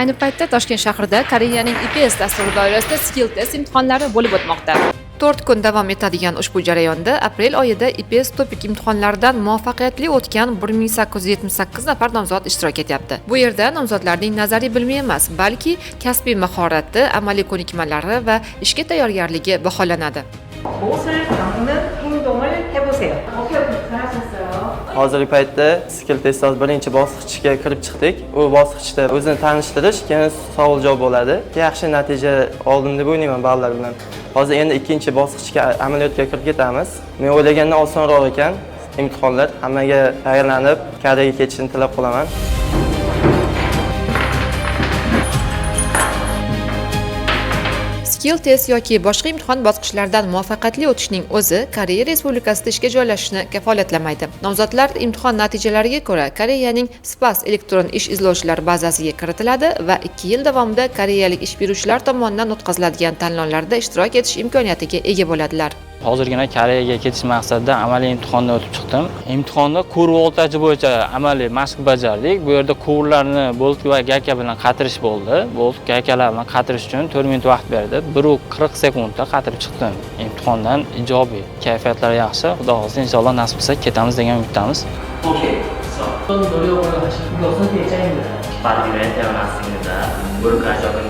Ayni paytda Toshkent shahrida Koreyaning IPS dasturi doirasida skill test imtihonlari bo'lib o'tmoqda. 4 kun davom etadigan ushbu jarayonda aprel oyida IPS topik imtihonlaridan muvaffaqiyatli o'tgan 1878 nafar nomzod ishtirok etyapti. Bu yerda nomzodlarning nazariy bilimi emas, balki kasbiy mahorati, amaliy ko'nikmalari va ishga tayyorgarligi baholanadi. 못을 담는 행동을 해보세요. 잘하셨어요. Hozirgi paytda skill testimiz birinchi bosqichga kirib chiqdik. U bosqichda o'zini tanishtirish, keyin savol-javob bo'ladi. Yaxshi natija oldim deb o'ylayman ballar bilan. Hozir endi ikkinchi bosqichga amaliyotga kirib ketamiz. Men o'ylagandan osonroq ekan imtihonlar. Hammaga tayyorlanib, Koreyaga ketishni tilab qolaman. Skill test yoki boshqa imtihon bosqichlaridan muvaffaqiyatli o'tishning o'zi Koreya Respublikasida ishga joylashishni kafolatlamaydi. Nomzodlar imtihon natijalariga ko'ra Koreyaning SPAS elektron ish izlovchilar bazasiga kiritiladi va 2 yil davomida koreyalik ish beruvchilar tomonidan o'tkaziladigan tanlovlarda ishtirok etish imkoniyatiga ega bo'ladilar. Hozirgina Koreyaga ketish maqsadida amaliy imtihonni o'tib chiqdim. Imtihonda kur voltaji bo'yicha amaliy mashq bajardik. Bu yerda kurlarni bolt va gayka bilan qatirish bo'ldi. Bolt gaykalar bilan qatirish uchun 4 minut vaqt berdi. 1:40 sekundda qatirib chiqdim. Imtihondan ijobiy, kayfiyatlar yaxshi. Xudo xohlasa inshaalloh nasib qilsa ketamiz degan umiddamiz. 어떤 노력을 하시는 게 어떤 입장입니다. 빠르게 태어났습니다. 무릎 가져은